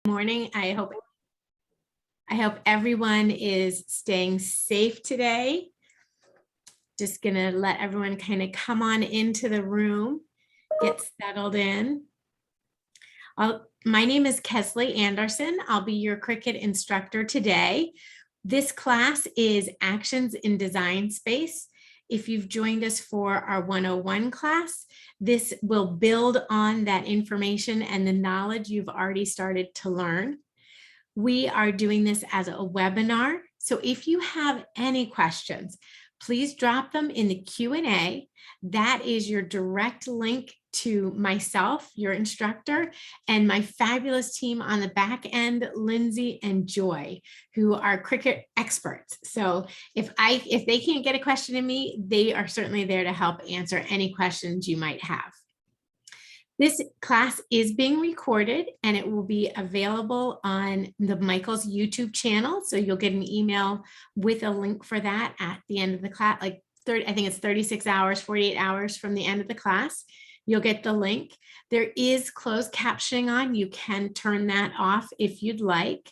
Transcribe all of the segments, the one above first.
Morning. I hope everyone is staying safe today. Just gonna let everyone kind of come on into the room, get settled in. My name is Kesley Anderson. I'll be your Cricut instructor today. This class is Actions in Design Space. If you've joined us for our 101 class, this will build on that information and the knowledge you've already started to learn. We are doing this as a webinar. So if you have any questions, please drop them in the Q&A. That is your direct link to myself, your instructor, and my fabulous team on the back end, Lindsay and Joy, who are Cricut experts. So if they can't get a question to me, they are certainly there to help answer any questions you might have. This class is being recorded and it will be available on the Michael's YouTube channel. So you'll get an email with a link for that at the end of the class, like I think it's 36 hours, 48 hours from the end of the class. You'll get the link. There is closed captioning on. You can turn that off if you'd like.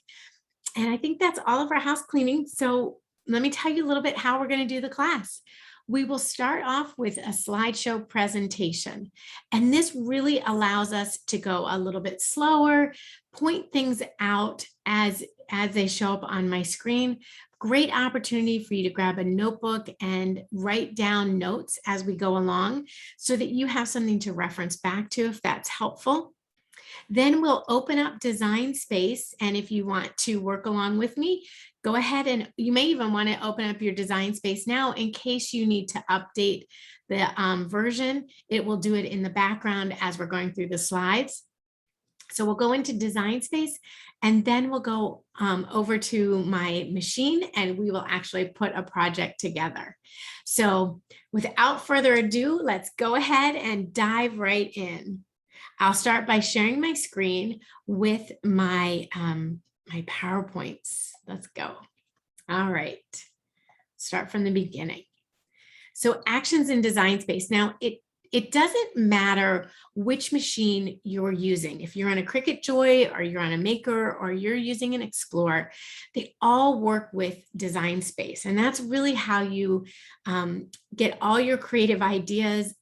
And I think that's all of our house cleaning. So let me tell you a little bit how we're going to do the class. We will start off with a slideshow presentation. And this really allows us to go a little bit slower, point things out as they show up on my screen. Great opportunity for you to grab a notebook and write down notes as we go along so that you have something to reference back to if that's helpful. Then we'll open up design space. And if you want to work along with me, go ahead, and you may even want to open up your design space now in case you need to update the version. It will do it in the background as we're going through the slides. So we'll go into design space and then we'll go over to my machine and we will actually put a project together. So without further ado, let's go ahead and dive right in. I'll start by sharing my screen with my PowerPoints. Let's go. All right, start from the beginning. So actions in design space. Now it doesn't matter which machine you're using. If you're on a Cricut Joy or you're on a Maker or you're using an Explorer, they all work with design space. And that's really how you get all your creative ideas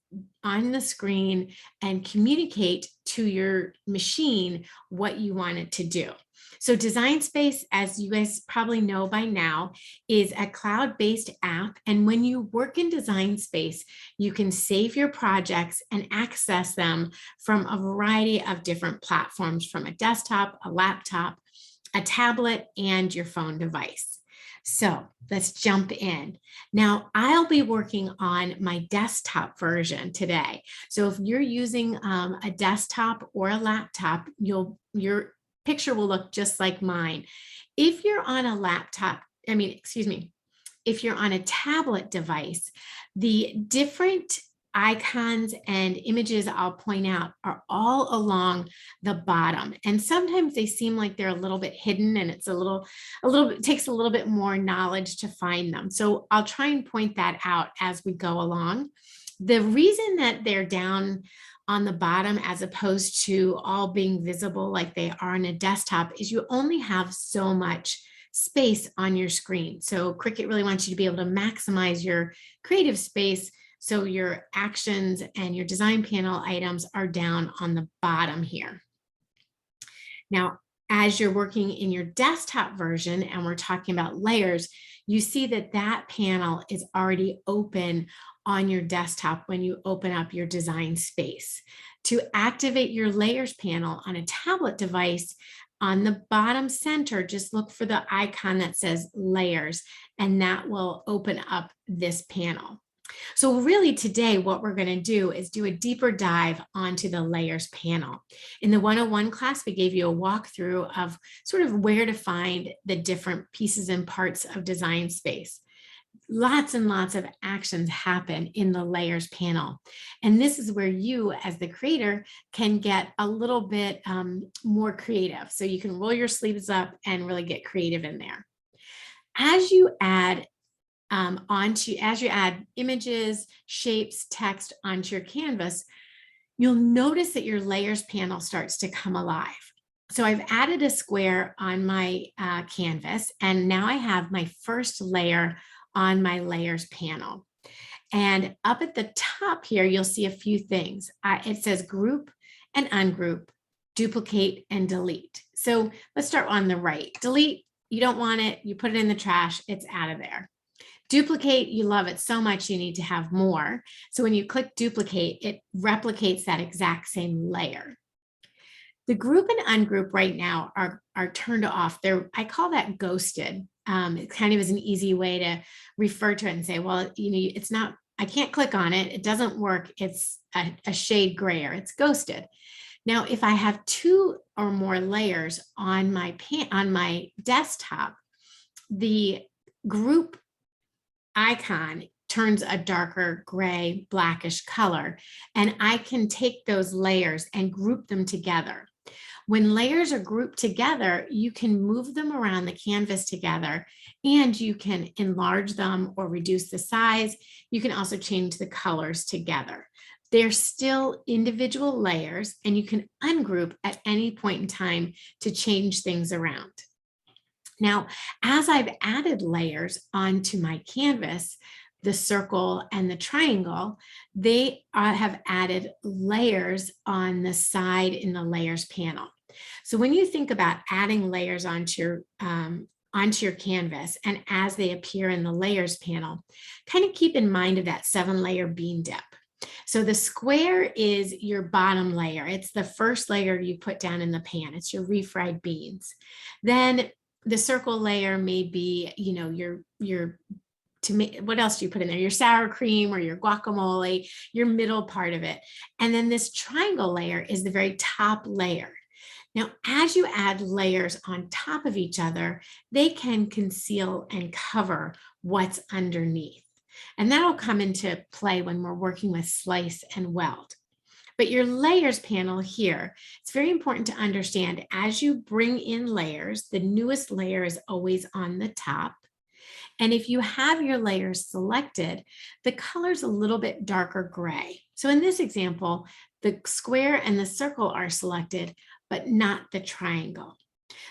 on the screen and communicate to your machine what you want it to do. So Design Space, as you guys probably know by now, is a cloud-based app. And when you work in Design Space, you can save your projects and access them from a variety of different platforms, from a desktop, a laptop, a tablet, and your phone device. So let's jump in. Now, I'll be working on my desktop version today. So if you're using a desktop or a laptop, your picture will look just like mine. If you're on a laptop, if you're on a tablet device, the different icons and images I'll point out are all along the bottom. And sometimes they seem like they're a little bit hidden and it's it takes a little bit more knowledge to find them. So I'll try and point that out as we go along. The reason that they're down on the bottom as opposed to all being visible like they are on a desktop is you only have so much space on your screen. So Cricut really wants you to be able to maximize your creative space. So your actions and your design panel items are down on the bottom here. Now, as you're working in your desktop version and we're talking about layers, you see that that panel is already open on your desktop when you open up your design space. To activate your layers panel on a tablet device, on the bottom center, just look for the icon that says layers, and that will open up this panel. So really today, what we're going to do is do a deeper dive onto the layers panel. In the 101 class, we gave you a walkthrough of sort of where to find the different pieces and parts of design space. Lots and lots of actions happen in the layers panel. And this is where you, as the creator, can get a little bit more creative. So you can roll your sleeves up and really get creative in there. As you add images, shapes, text onto your canvas, you'll notice that your layers panel starts to come alive. So I've added a square on my canvas, and now I have my first layer on my layers panel. And up at the top here, you'll see a few things. It says group and ungroup, duplicate and delete. So let's start on the right. Delete, you don't want it, you put it in the trash, it's out of there. Duplicate, you love it so much you need to have more. So when you click duplicate, it replicates that exact same layer. The group and ungroup right now are turned off. I call that ghosted. It kind of is an easy way to refer to it and say, well, it's not, I can't click on it. It doesn't work. It's a shade grayer. It's ghosted. Now, if I have 2 or more layers on my desktop, the group icon turns a darker gray, blackish color, and I can take those layers and group them together. When layers are grouped together, you can move them around the canvas together, and you can enlarge them or reduce the size. You can also change the colors together. They're still individual layers, and you can ungroup at any point in time to change things around. Now, as I've added layers onto my canvas, the circle and the triangle, they have added layers on the side in the layers panel. So when you think about adding layers onto your canvas, and as they appear in the layers panel, kind of keep in mind of that 7-layer bean dip. So the square is your bottom layer. It's the first layer you put down in the pan. It's your refried beans. Then the circle layer may be, what else do you put in there? Your sour cream or your guacamole, your middle part of it. And then this triangle layer is the very top layer. Now, as you add layers on top of each other, they can conceal and cover what's underneath. And that'll come into play when we're working with slice and weld. But your layers panel here, it's very important to understand as you bring in layers, the newest layer is always on the top. And if you have your layers selected, the color's a little bit darker gray. So in this example, the square and the circle are selected, but not the triangle.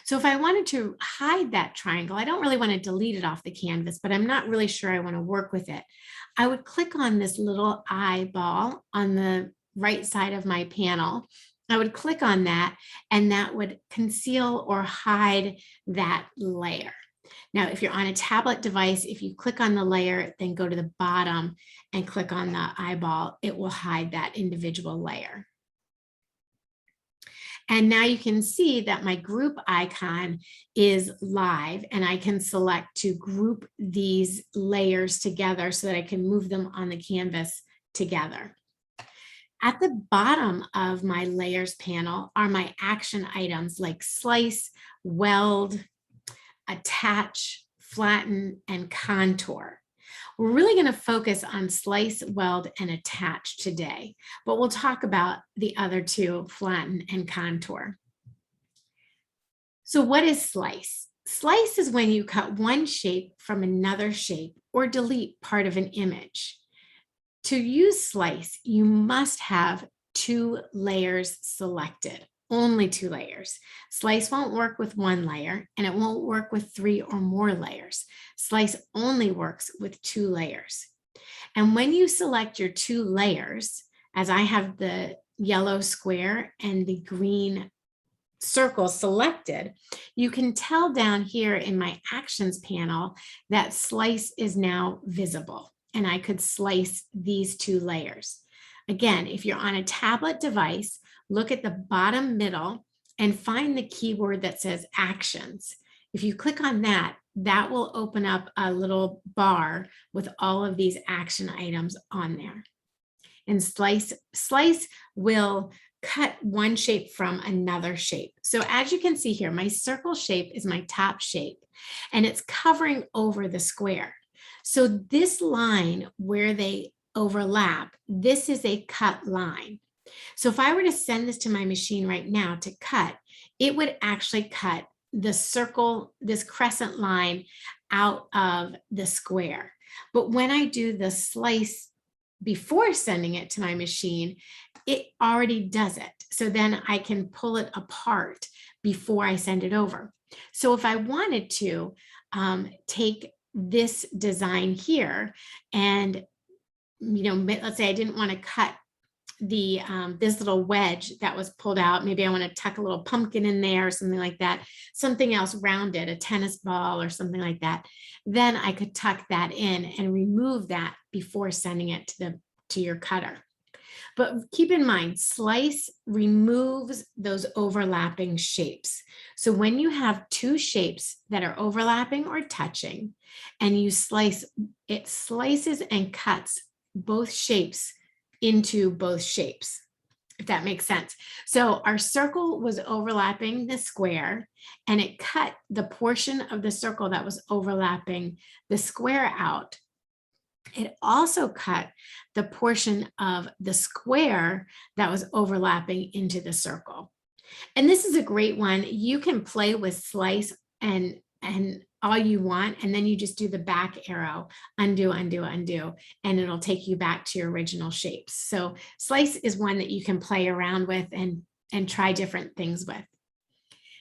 So if I wanted to hide that triangle, I don't really want to delete it off the canvas, but I'm not really sure I want to work with it. I would click on this little eyeball on the right side of my panel. I would click on that, and that would conceal or hide that layer. Now, if you're on a tablet device, if you click on the layer, then go to the bottom and click on the eyeball, it will hide that individual layer. And now you can see that my group icon is live, and I can select to group these layers together so that I can move them on the canvas together. At the bottom of my layers panel are my action items like slice, weld, attach, flatten, and contour. We're really going to focus on slice, weld, and attach today, but we'll talk about the other two, flatten and contour. So what is slice? Slice is when you cut one shape from another shape or delete part of an image. To use slice, you must have 2 layers selected. Only 2 layers. Slice won't work with 1 layer, and it won't work with 3 or more layers. Slice only works with 2 layers. And when you select your 2 layers, as I have the yellow square and the green circle selected, you can tell down here in my actions panel that slice is now visible, and I could slice these 2 layers. Again, if you're on a tablet device, look at the bottom middle and find the keyword that says actions. If you click on that, that will open up a little bar with all of these action items on there. And slice will cut one shape from another shape. So as you can see here, my circle shape is my top shape, and it's covering over the square. So this line where they overlap, this is a cut line. So if I were to send this to my machine right now to cut, it would actually cut the circle, this crescent line out of the square. But when I do the slice before sending it to my machine, it already does it. So then I can pull it apart before I send it over. So if I wanted to take this design here and, let's say I didn't want to cut the this little wedge that was pulled out. Maybe I want to tuck a little pumpkin in there or something like that, something else rounded, a tennis ball or something like that. Then I could tuck that in and remove that before sending it to your cutter. But keep in mind, slice removes those overlapping shapes. So when you have two shapes that are overlapping or touching and you slice, it slices and cuts both shapes into both shapes, if that makes sense. So our circle was overlapping the square and it cut the portion of the circle that was overlapping the square out. It also cut the portion of the square that was overlapping into the circle. And this is a great one. You can play with slice and all you want, and then you just do the back arrow, undo, undo, undo, and it'll take you back to your original shapes. So slice is one that you can play around with and try different things with.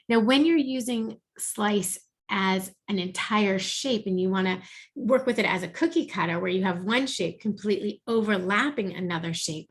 Now, when you're using slice as an entire shape and you want to work with it as a cookie cutter where you have one shape completely overlapping another shape,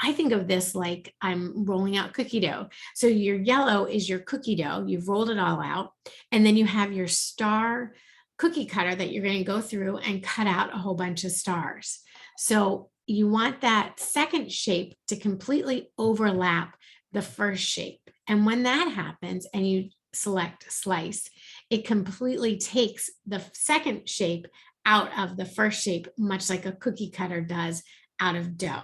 I think of this like I'm rolling out cookie dough. So your yellow is your cookie dough. You've rolled it all out. And then you have your star cookie cutter that you're going to go through and cut out a whole bunch of stars. So you want that second shape to completely overlap the first shape. And when that happens and you select slice, it completely takes the second shape out of the first shape, much like a cookie cutter does out of dough.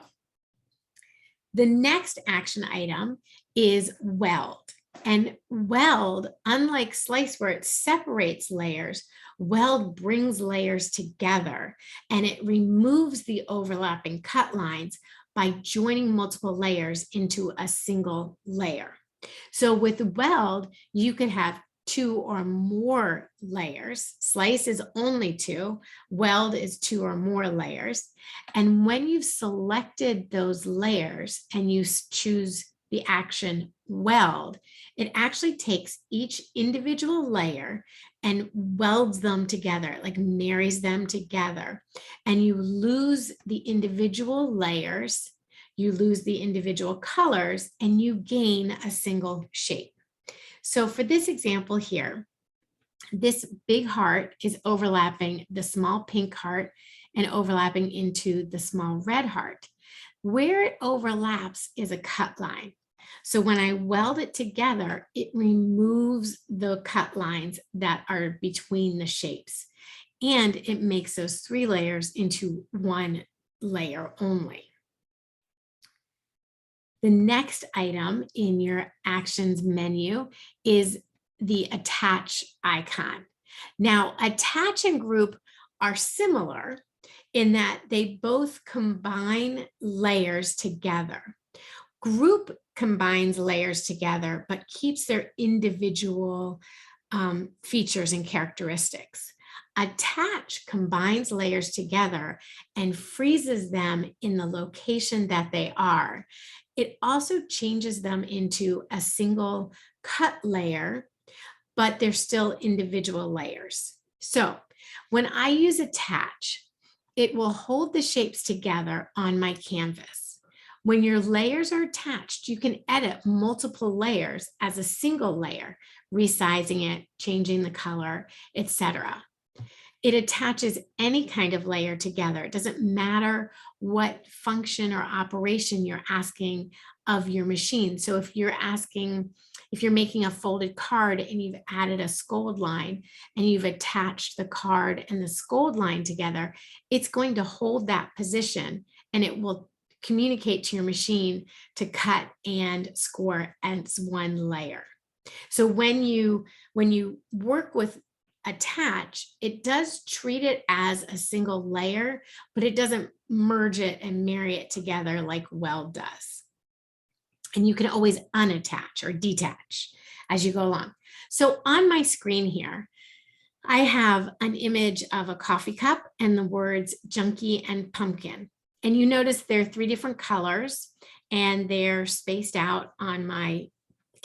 The next action item is weld. And weld, unlike slice where it separates layers, weld brings layers together and it removes the overlapping cut lines by joining multiple layers into a single layer. So with weld, you could have two or more layers. Slice is only two, weld is two or more layers. And when you've selected those layers and you choose the action weld, it actually takes each individual layer and welds them together, like marries them together. And you lose the individual layers, you lose the individual colors, and you gain a single shape. So for this example here, this big heart is overlapping the small pink heart and overlapping into the small red heart. Where it overlaps is a cut line. So when I weld it together, it removes the cut lines that are between the shapes, and it makes those three layers into one layer only. The next item in your actions menu is the attach icon. Now, attach and group are similar in that they both combine layers together. Group combines layers together, but keeps their individual features and characteristics. Attach combines layers together and freezes them in the location that they are. It also changes them into a single cut layer, but they're still individual layers. So when I use attach, it will hold the shapes together on my canvas. When your layers are attached, you can edit multiple layers as a single layer, resizing it, changing the color, etc. It attaches any kind of layer together. It doesn't matter what function or operation you're asking of your machine. So if you're making a folded card and you've added a scold line and you've attached the card and the scold line together, it's going to hold that position and it will communicate to your machine to cut and score as one layer. So when you work with attach, it does treat it as a single layer, but it doesn't merge it and marry it together like weld does. And you can always unattach or detach as you go along. So on my screen here, I have an image of a coffee cup and the words junkie and pumpkin. And you notice there are three different colors and they're spaced out on my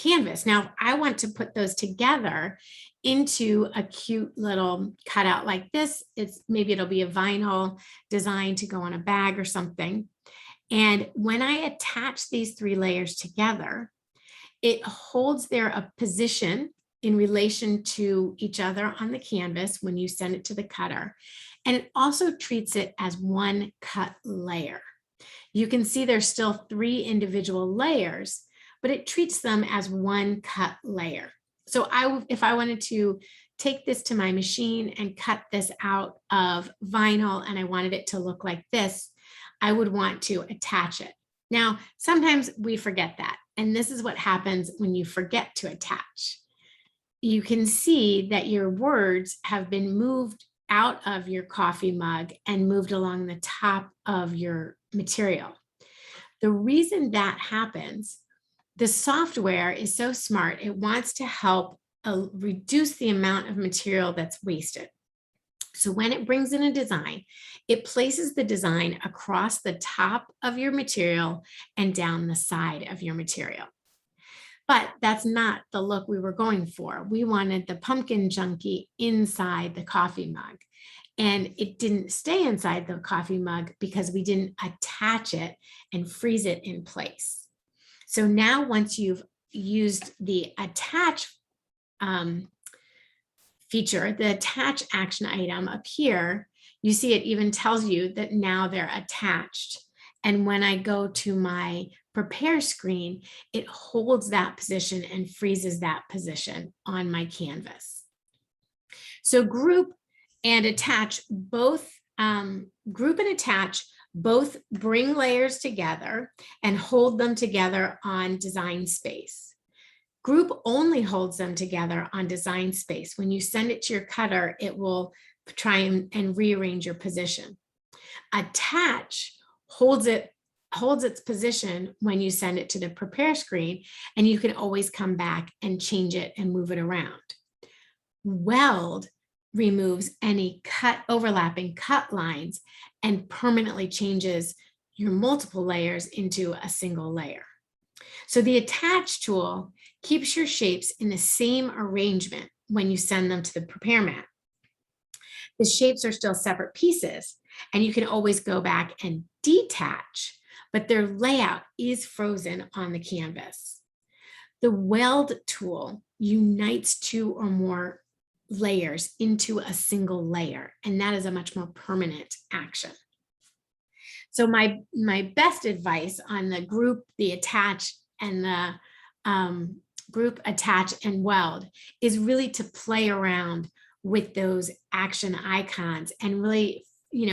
canvas. Now I want to put those together into a cute little cutout like this. Maybe it'll be a vinyl design to go on a bag or something. And when I attach these 3 layers together, it holds their position in relation to each other on the canvas when you send it to the cutter. And it also treats it as one cut layer. You can see there's still 3 individual layers, but it treats them as one cut layer. So if I wanted to take this to my machine and cut this out of vinyl and I wanted it to look like this, I would want to attach it. Now, sometimes we forget that. And this is what happens when you forget to attach. You can see that your words have been moved out of your coffee mug and moved along the top of your material. The reason that happens, the software is so smart, it wants to help reduce the amount of material that's wasted. So when it brings in a design, it places the design across the top of your material and down the side of your material. But that's not the look we were going for. We wanted the pumpkin junkie inside the coffee mug. And it didn't stay inside the coffee mug because we didn't attach it and freeze it in place. So now once you've used the attach feature, the attach action item up here, you see it even tells you that now they're attached. And when I go to my prepare screen, it holds that position and freezes that position on my canvas. So group and attach both, both bring layers together and hold them together on design space. Group only holds them together on design space. When you send it to your cutter, it will try and rearrange your position. Attach holds its position when you send it to the prepare screen, and you can always come back and change it and move it around. Weld removes any overlapping cut lines and permanently changes your multiple layers into a single layer. So the attach tool keeps your shapes in the same arrangement when you send them to the prepare mat. The shapes are still separate pieces, and you can always go back and detach, but their layout is frozen on the canvas. The weld tool unites 2 or more layers into a single layer, and that is a much more permanent action. So my best advice on the group, the attach, and the group, attach, and weld is really to play around with those action icons and really,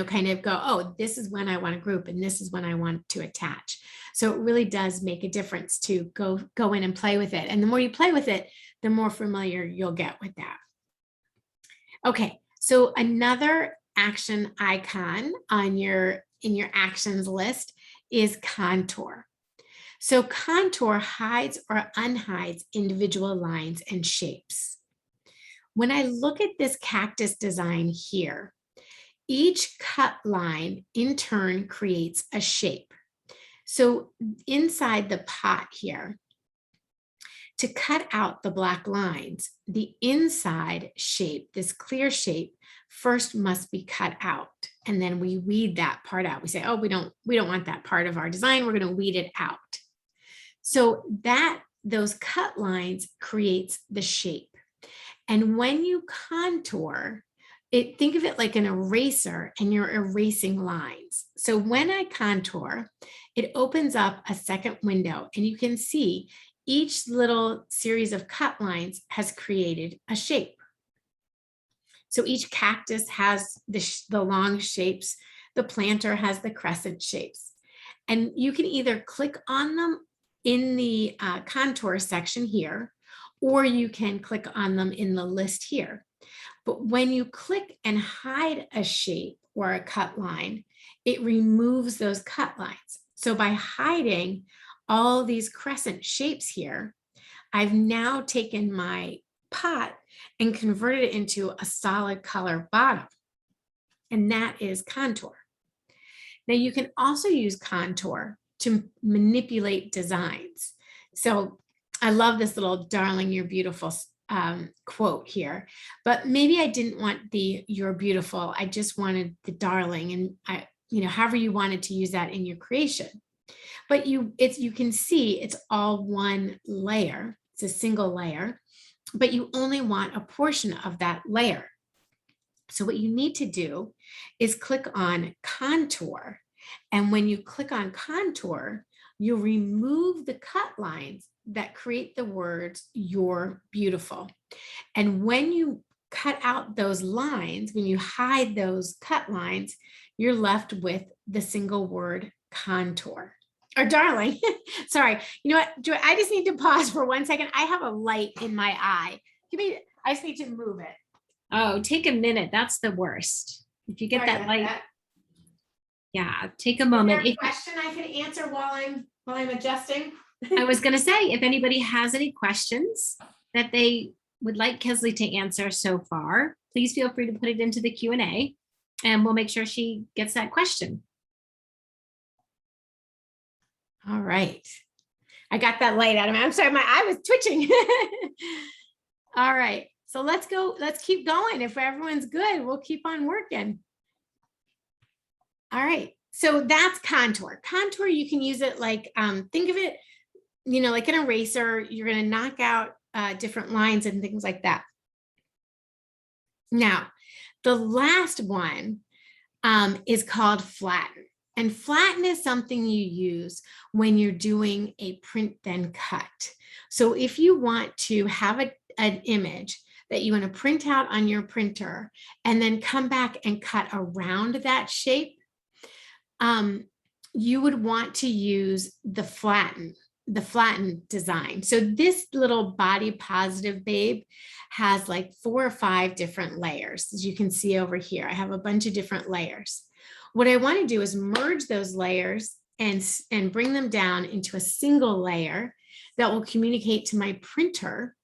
kind of go, oh, this is when I want to group and this is when I want to attach. So it really does make a difference to go in and play with it. And the more you play with it, the more familiar you'll get with that. Okay, so another action icon on in your actions list is contour. So contour hides or unhides individual lines and shapes. When I look at this cactus design here, each cut line in turn creates a shape. So inside the pot here, to cut out the black lines, the inside shape, this clear shape, first must be cut out. And then we weed that part out. We say, oh, we don't want that part of our design. We're going to weed it out. So those cut lines creates the shape. And when you contour, think of it like an eraser, and you're erasing lines. So when I contour, it opens up a second window, and you can see each little series of cut lines has created a shape. So each cactus has the long shapes. The planter has the crescent shapes. And you can either click on them in the contour section here, or you can click on them in the list here. But when you click and hide a shape or a cut line, it removes those cut lines. So by hiding all these crescent shapes here, I've now taken my pot and converted it into a solid color bottom. And that is contour. Now you can also use contour to manipulate designs. So I love this little "darling, you're beautiful" quote here, but maybe I didn't want the "you're beautiful." I just wanted the "darling," and however you wanted to use that in your creation. But you can see it's all one layer. It's a single layer, but you only want a portion of that layer. So what you need to do is click on contour. And when you click on contour, you remove the cut lines that create the words "you're beautiful." And when you cut out those lines, when you hide those cut lines, you're left with the single word contour. Or "darling." Sorry, you know what, Joy, I just need to pause for 1 second. I have a light in my eye. I just need to move it. Oh, take a minute. That's the worst. If you get that light. Yeah, take a moment. Is there a question I can answer while I'm adjusting? I was going to say, if anybody has any questions that they would like Kesley to answer so far, please feel free to put it into the Q&A and we'll make sure she gets that question. All right. I got that light out of me. I'm sorry, my eye was twitching. All right. So let's go. Let's keep going. If everyone's good, we'll keep on working. All right. So that's contour. Contour, you can use it like, think of it, like an eraser. You're going to knock out different lines and things like that. Now, the last one is called flatten. And flatten is something you use when you're doing a print then cut. So if you want to have an image that you want to print out on your printer and then come back and cut around that shape, you would want to use the flatten design. So this little body positive babe has like 4 or 5 different layers. As you can see over here, I have a bunch of different layers. What I want to do is merge those layers and bring them down into a single layer that will communicate to my printer.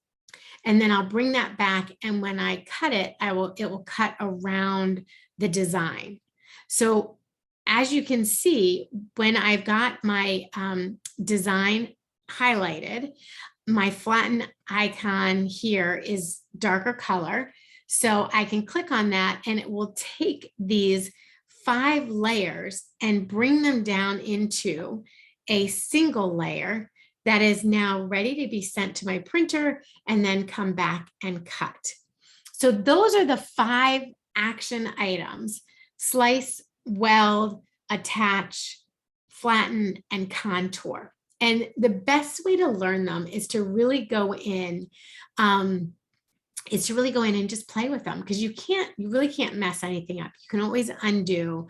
And then I'll bring that back. And when I cut it, it will cut around the design. So as you can see, when I've got my design highlighted, my flatten icon here is darker color. So I can click on that and it will take these 5 layers and bring them down into a single layer that is now ready to be sent to my printer and then come back and cut. So those are the 5 action items: slice, weld, attach, flatten, and contour. And the best way to learn them is to really go in, and just play with them, because you really can't mess anything up. You can always undo,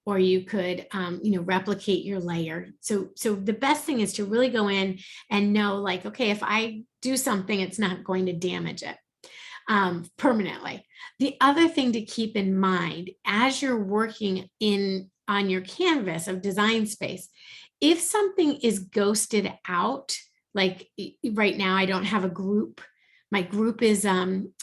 or you could, replicate your layer. So the best thing is to really go in and know, like, okay, if I do something, it's not going to damage it permanently. The other thing to keep in mind as you're working on your canvas of design space, if something is ghosted out, like right now, I don't have a group. My group is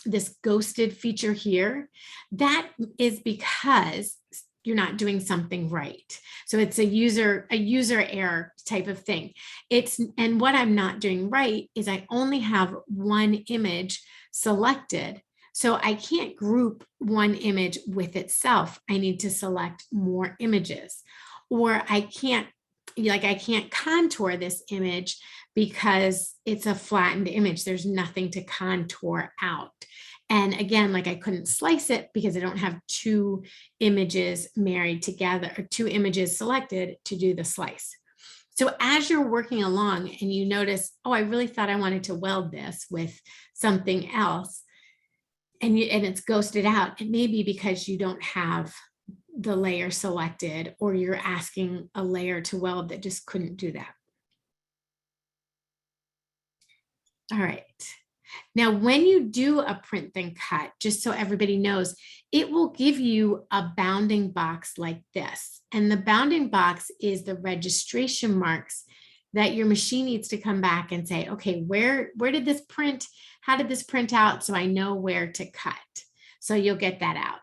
this ghosted feature here. That is because you're not doing something right. So it's a user error type of thing. And what I'm not doing right is I only have one image selected. So I can't group one image with itself. I need to select more images, or I can't contour this image because it's a flattened image. There's nothing to contour out. And again, like, I couldn't slice it because I don't have 2 images married together, or 2 images selected to do the slice. So as you're working along and you notice, oh, I really thought I wanted to weld this with something else, and it's ghosted out, it may be because you don't have the layer selected, or you're asking a layer to weld that just couldn't do that. All right. Now, when you do a print then cut, just so everybody knows, it will give you a bounding box like this. And the bounding box is the registration marks that your machine needs to come back and say, okay, where did this print? How did this print out? So I know where to cut. So you'll get that out.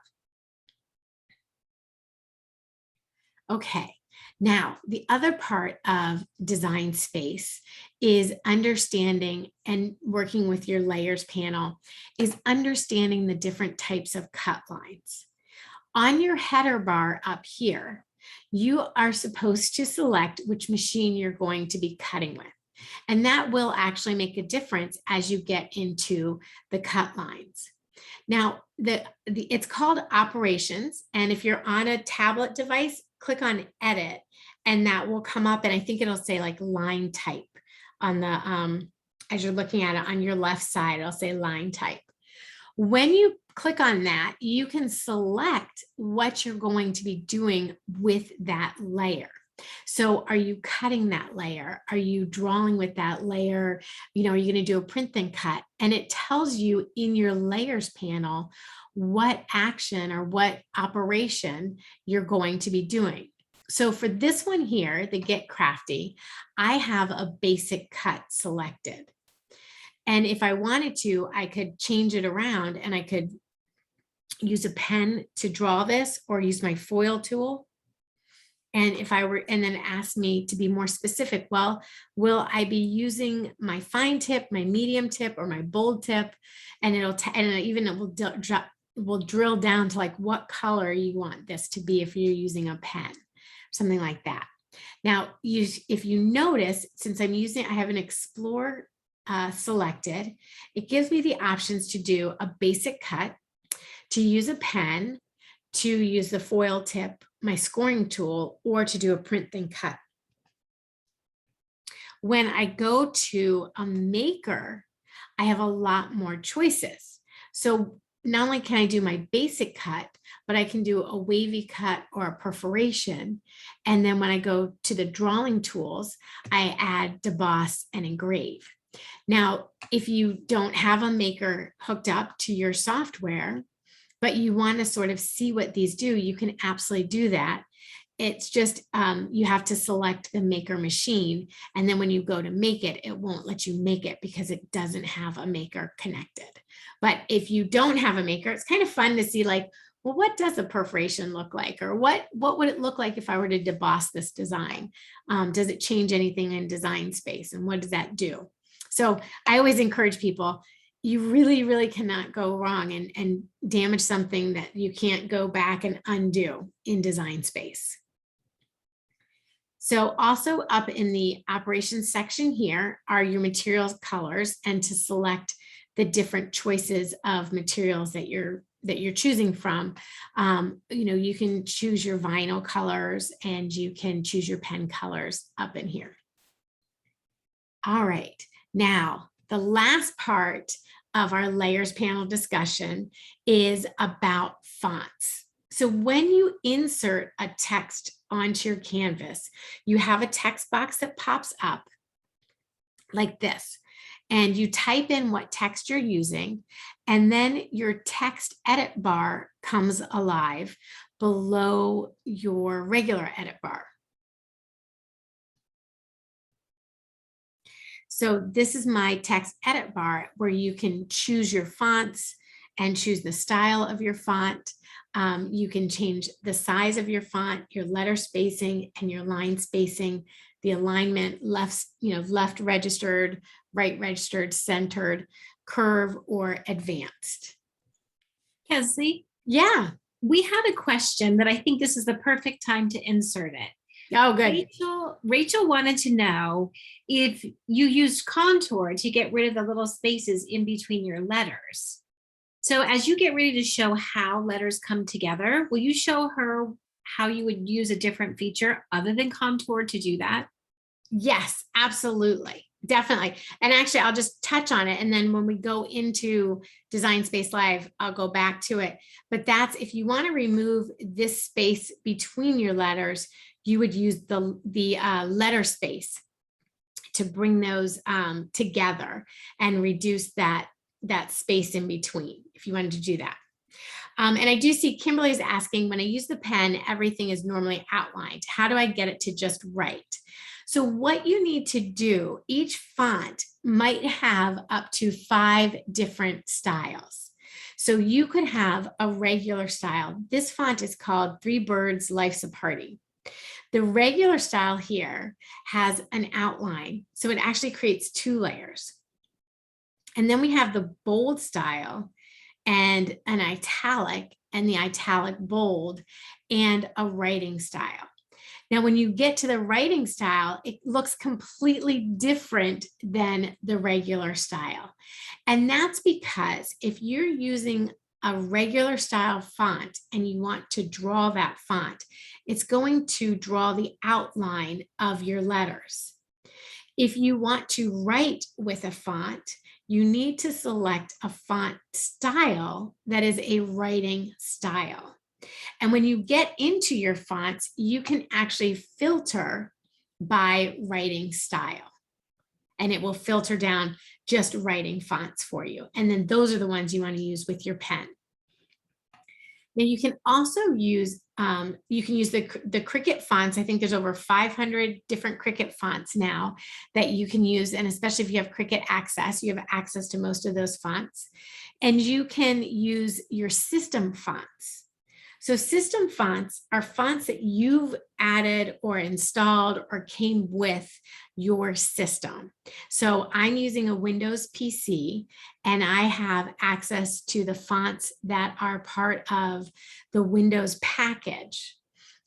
Okay. Now, the other part of design space is understanding and working with your layers panel is understanding the different types of cut lines. On your header bar up here, you are supposed to select which machine you're going to be cutting with. And that will actually make a difference as you get into the cut lines. Now, it's called operations. And if you're on a tablet device, click on edit and that will come up. And I think it'll say like line type on the, as you're looking at it on your left side, it'll say line type. When you click on that, you can select what you're going to be doing with that layer. So are you cutting that layer? Are you drawing with that layer? You know, are you going to do a print then cut? And it tells you in your layers panel what action or what operation you're going to be doing. So for this one here, the Get Crafty, I have a basic cut selected. And if I wanted to, I could change it around and I could use a pen to draw this or use my foil tool. And if I were, and then ask me to be more specific, well, will I be using my fine tip, my medium tip, or my bold tip? And it will drill down to like what color you want this to be if you're using a pen, something like that. Now, if you notice, since I have an Explore selected, it gives me the options to do a basic cut, to use a pen, to use the foil tip, my scoring tool, or to do a print then cut. When I go to a maker, I have a lot more choices. So not only can I do my basic cut, but I can do a wavy cut or a perforation. And then when I go to the drawing tools, I add deboss and engrave. Now, if you don't have a maker hooked up to your software, but you want to sort of see what these do, you can absolutely do that. It's just, you have to select the maker machine. And then when you go to make it, it won't let you make it because it doesn't have a maker connected. But if you don't have a maker, it's kind of fun to see like, well, what does a perforation look like? Or what would it look like if I were to deboss this design? Does it change anything in design space? And what does that do? So I always encourage people, you really, really cannot go wrong and damage something that you can't go back and undo in design space. So also up in the operations section here are your materials colors, and to select the different choices of materials that you're choosing from. You can choose your vinyl colors and you can choose your pen colors up in here. All right, now the last part of our layers panel discussion is about fonts. So when you insert a text onto your canvas, you have a text box that pops up like this, and you type in what text you're using, and then your text edit bar comes alive below your regular edit bar. So this is my text edit bar where you can choose your fonts and choose the style of your font. You can change the size of your font, your letter spacing and your line spacing, the alignment, left registered, right registered, centered, curve, or advanced. Kesley? Yeah. We had a question that I think this is the perfect time to insert it. Oh, good. Rachel wanted to know if you used contour to get rid of the little spaces in between your letters. So as you get ready to show how letters come together, will you show her how you would use a different feature other than contour to do that? Yes, absolutely. Definitely. And actually, I'll just touch on it. And then when we go into Design Space Live, I'll go back to it. But that's if you want to remove this space between your letters, you would use the letter space to bring those together and reduce that space in between if you wanted to do that. And I do see Kimberly is asking, when I use the pen, everything is normally outlined. How do I get it to just right? So what you need to do, each font might have up to 5 different styles. So you could have a regular style. This font is called 3 Birds Life's a Party. The regular style here has an outline, so it actually creates 2 layers. And then we have the bold style and an italic, and the italic bold, and a writing style. Now, when you get to the writing style, it looks completely different than the regular style. And that's because if you're using a regular style font and you want to draw that font, it's going to draw the outline of your letters. If you want to write with a font, you need to select a font style that is a writing style. And when you get into your fonts, you can actually filter by writing style. And it will filter down just writing fonts for you. And then those are the ones you want to use with your pen. Now you can also use, the Cricut fonts. I think there's over 500 different Cricut fonts now that you can use. And especially if you have Cricut access, you have access to most of those fonts. And you can use your system fonts. So system fonts are fonts that you've added or installed or came with your system. So I'm using a Windows PC and I have access to the fonts that are part of the Windows package.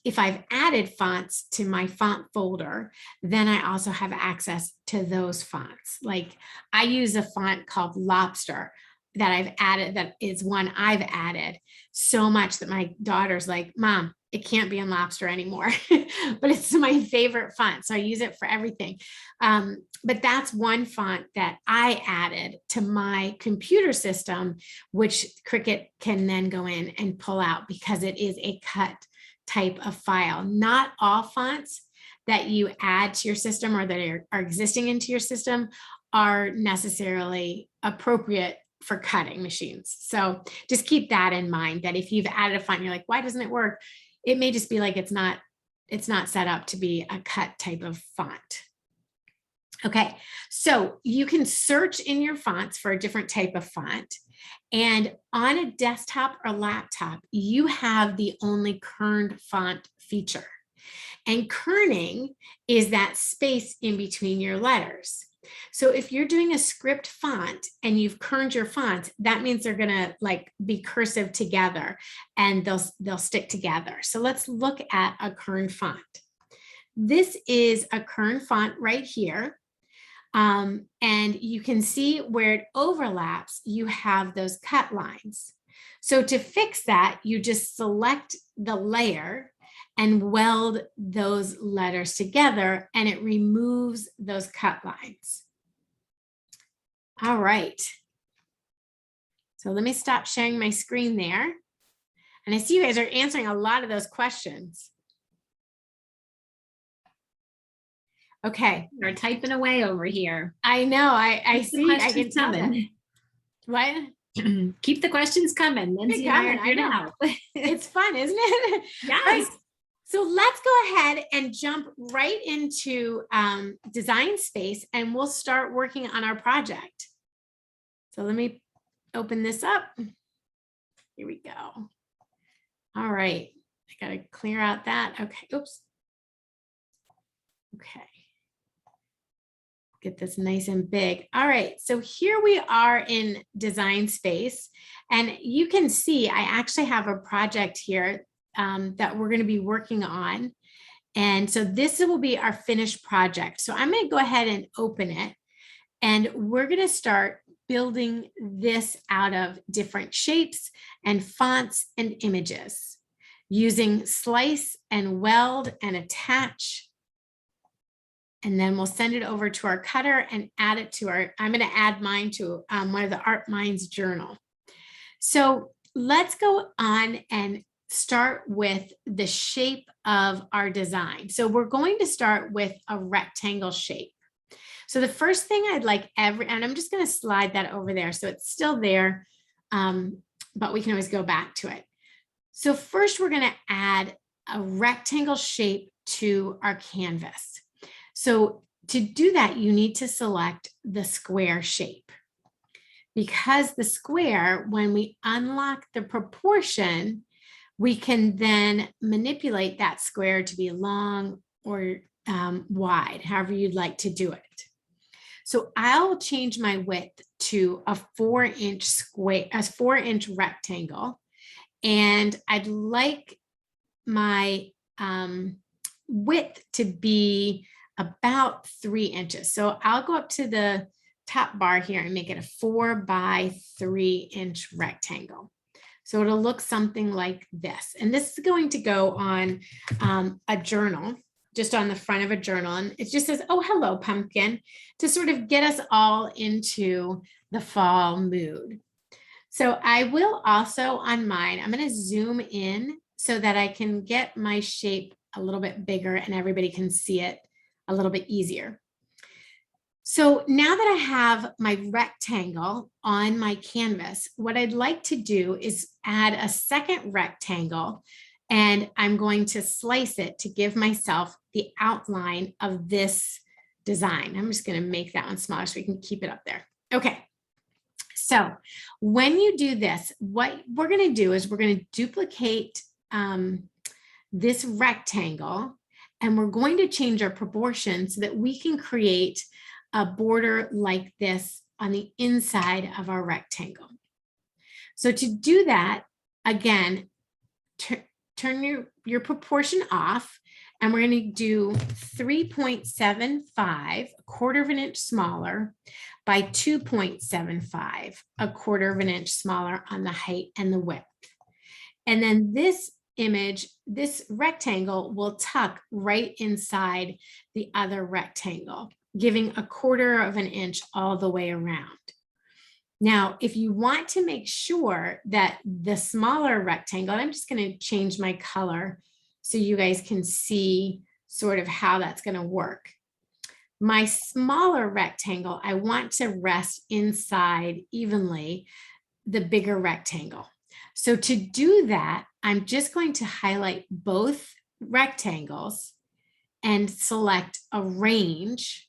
If I've added fonts to my font folder, then I also have access to those fonts. Like I use a font called Lobster that I've added, that is one I've added so much that my daughter's like, Mom, it can't be in Lobster anymore, but it's my favorite font. So I use it for everything. But that's one font that I added to my computer system, which Cricut can then go in and pull out because it is a cut type of file. Not all fonts that you add to your system or that are existing into your system are necessarily appropriate for cutting machines. So just keep that in mind, that if you've added a font, you're like, why doesn't it work? It may just be like it's not set up to be a cut type of font. Okay, so you can search in your fonts for a different type of font. And on a desktop or laptop, you have the only kerned font feature. And kerning is that space in between your letters. So if you're doing a script font and you've kerned your fonts, that means they're gonna like be cursive together and they'll stick together. So let's look at a kerned font. This is a kerned font right here. And you can see where it overlaps, you have those cut lines. So to fix that, you just select the layer and weld those letters together, and it removes those cut lines. All right. So let me stop sharing my screen there. And I see you guys are answering a lot of those questions. Okay. We're typing away over here. I know, I see, I can tell that. What? Keep the questions coming. Lindsay and I are here to help. It's fun, isn't it? Yes. Right. So let's go ahead and jump right into Design Space, and we'll start working on our project. So let me open this up. Here we go. All right, I gotta clear out that. Okay, oops. Okay. Get this nice and big. All right, so here we are in Design Space, and you can see I actually have a project here that we're going to be working on. And so this will be our finished project. So I'm going to go ahead and open it, and we're going to start building this out of different shapes and fonts and images using slice and weld and attach. And then we'll send it over to our cutter and add it to our, I'm going to add mine to one of the Art Minds journal. So let's go on and start with the shape of our design. So we're going to start with a rectangle shape. So the first thing I'd like and I'm just going to slide that over there so it's still there, but we can always go back to it. So first we're going to add a rectangle shape to our canvas. So to do that, you need to select the square shape, because the square, when we unlock the proportion, we can then manipulate that square to be long or wide, however you'd like to do it. So I'll change my width to a 4-inch square, a 4-inch rectangle. And I'd like my width to be about 3 inches. So I'll go up to the top bar here and make it a 4 by 3 inch rectangle. So it'll look something like this. And this is going to go on a journal, just on the front of a journal. And it just says, oh, hello, pumpkin, to sort of get us all into the fall mood. So I will also on mine, I'm going to zoom in so that I can get my shape a little bit bigger and everybody can see it a little bit easier. So now that I have my rectangle on my canvas, what I'd like to do is add a second rectangle, and I'm going to slice it to give myself the outline of this design. I'm just going to make that one smaller so we can keep it up there. Okay. So when you do this, what we're going to do is we're going to duplicate this rectangle, and we're going to change our proportions so that we can create a border like this on the inside of our rectangle. So to do that, again, turn your proportion off, and we're going to do 3.75, a quarter of an inch smaller, by 2.75, a quarter of an inch smaller on the height and the width. And then this image, this rectangle will tuck right inside the other rectangle, giving a quarter of an inch all the way around. Now, if you want to make sure that the smaller rectangle, and I'm just going to change my color so you guys can see sort of how that's going to work. My smaller rectangle, I want to rest inside evenly the bigger rectangle. So to do that, I'm just going to highlight both rectangles and select Arrange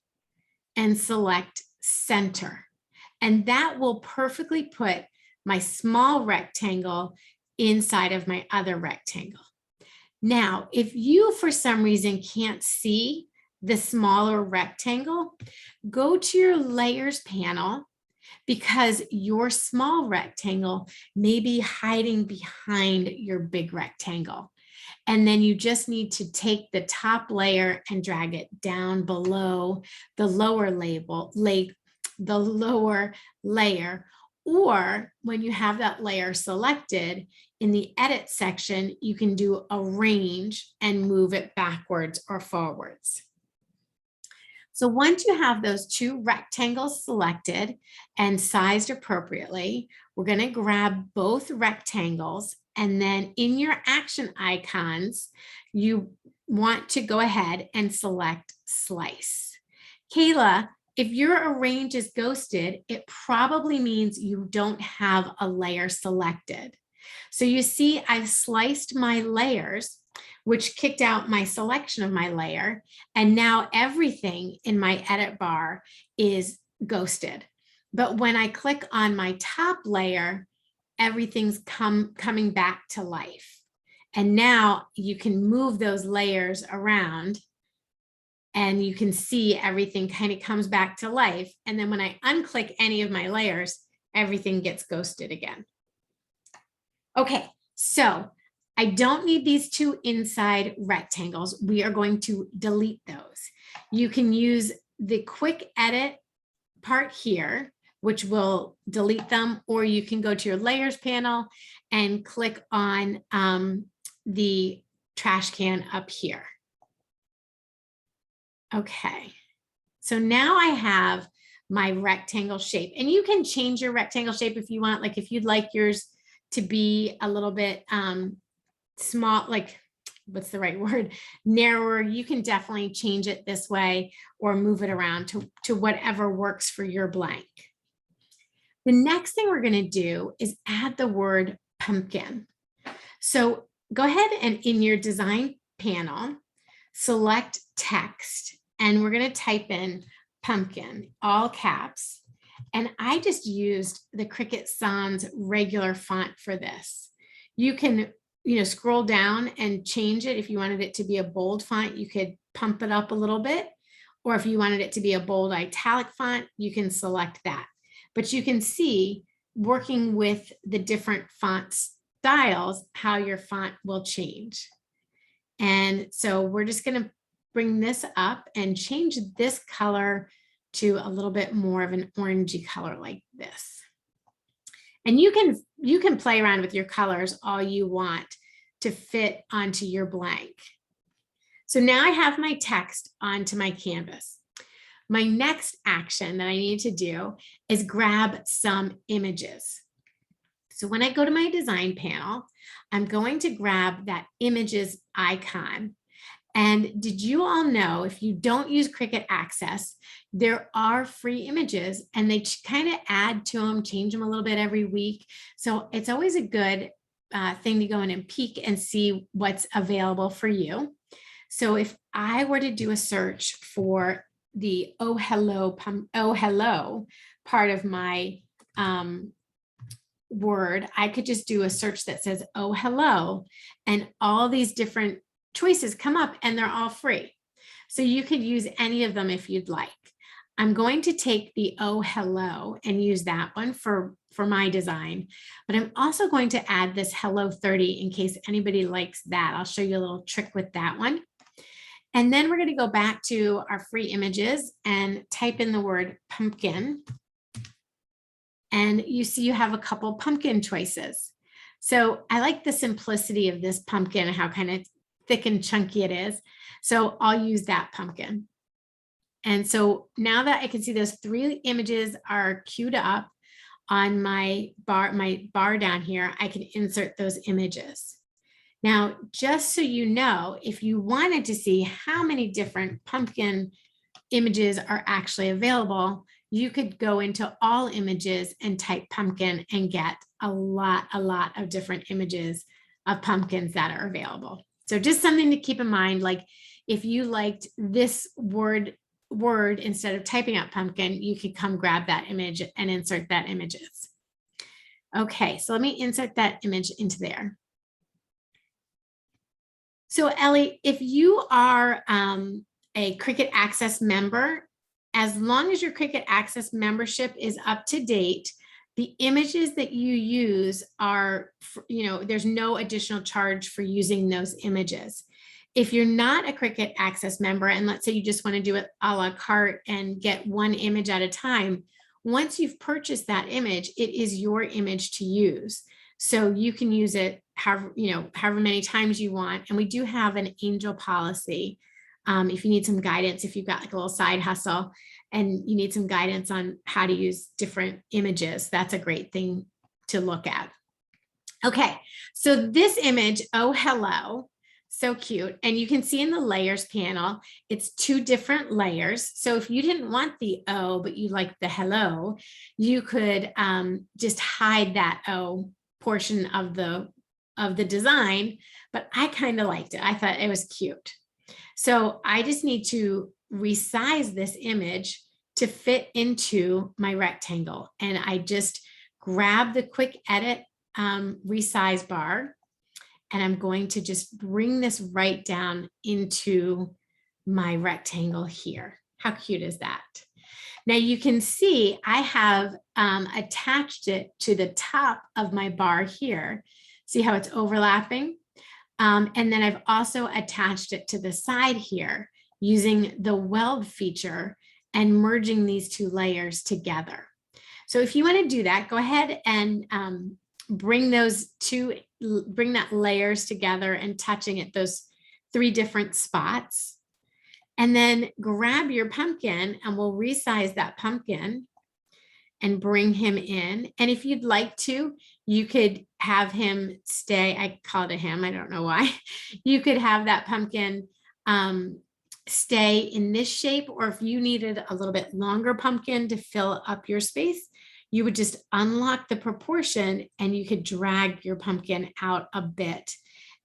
and select Center. And that will perfectly put my small rectangle inside of my other rectangle. Now, if you, for some reason, can't see the smaller rectangle, go to your layers panel, because your small rectangle may be hiding behind your big rectangle. And then you just need to take the top layer and drag it down below the lower layer. Or when you have that layer selected, in the edit section, you can do Arrange and move it backwards or forwards. So once you have those two rectangles selected and sized appropriately, we're going to grab both rectangles, and then in your action icons, you want to go ahead and select Slice. Kayla, if your Arrange is ghosted, it probably means you don't have a layer selected. So you see, I've sliced my layers, which kicked out my selection of my layer. And now everything in my edit bar is ghosted. But when I click on my top layer, everything's coming back to life. And now you can move those layers around and you can see everything kind of comes back to life. And then when I unclick any of my layers, everything gets ghosted again. Okay, so I don't need these two inside rectangles. We are going to delete those. You can use the quick edit part here, which will delete them, or you can go to your layers panel and click on the trash can up here. Okay, so now I have my rectangle shape, and you can change your rectangle shape if you want. Like if you'd like yours to be a little bit small, like what's the right word, narrower, you can definitely change it this way or move it around to whatever works for your blank. The next thing we're going to do is add the word pumpkin. So go ahead and in your design panel, select text, and we're going to type in pumpkin, all caps. And I just used the Cricut Sans regular font for this. You can scroll down and change it. If you wanted it to be a bold font, you could pump it up a little bit. Or if you wanted it to be a bold italic font, you can select that. But you can see, working with the different font styles, how your font will change. And so we're just going to bring this up and change this color to a little bit more of an orangey color like this. And you can play around with your colors all you want to fit onto your blank. So now I have my text onto my canvas. My next action that I need to do is grab some images. So when I go to my design panel, I'm going to grab that images icon. And did you all know, if you don't use Cricut Access, there are free images and they kind of add to them, change them a little bit every week. So it's always a good thing to go in and peek and see what's available for you. So if I were to do a search for the oh hello part of my word, I could just do a search that says oh hello, and all these different choices come up and they're all free. So you could use any of them if you'd like. I'm going to take the oh hello and use that one for my design, but I'm also going to add this hello 30 in case anybody likes that. I'll show you a little trick with that one. And then we're going to go back to our free images and type in the word pumpkin. And you see you have a couple pumpkin choices. So I like the simplicity of this pumpkin and how kind of thick and chunky it is. So I'll use that pumpkin. And so now that I can see those three images are queued up on my bar down here, I can insert those images. Now, just so you know, if you wanted to see how many different pumpkin images are actually available, you could go into all images and type pumpkin and get a lot of different images of pumpkins that are available. So just something to keep in mind, like if you liked this word instead of typing out pumpkin, you could come grab that image and insert that images. Okay, so let me insert that image into there. So Ellie, if you are a Cricut Access member, as long as your Cricut Access membership is up to date, the images that you use are, there's no additional charge for using those images. If you're not a Cricut Access member, and let's say you just want to do it a la carte and get one image at a time, once you've purchased that image, it is your image to use. So you can use it however many times you want. And we do have an angel policy. If you need some guidance, if you've got like a little side hustle and you need some guidance on how to use different images, that's a great thing to look at. Okay, so this image, oh hello, so cute. And you can see in the layers panel, it's two different layers. So if you didn't want the O, but you like the hello, you could just hide that O portion of the design, but I kind of liked it. I thought it was cute. So I just need to resize this image to fit into my rectangle. And I just grab the quick edit resize bar, and I'm going to just bring this right down into my rectangle here. How cute is that? Now you can see I have attached it to the top of my bar here. See how it's overlapping? And then I've also attached it to the side here using the Weld feature and merging these two layers together. So if you want to do that, go ahead and bring that layers together and touching at those three different spots. And then grab your pumpkin and we'll resize that pumpkin and bring him in. And if you'd like to, you could have him stay, I called it him, I don't know why. You could have that pumpkin stay in this shape, or if you needed a little bit longer pumpkin to fill up your space, you would just unlock the proportion and you could drag your pumpkin out a bit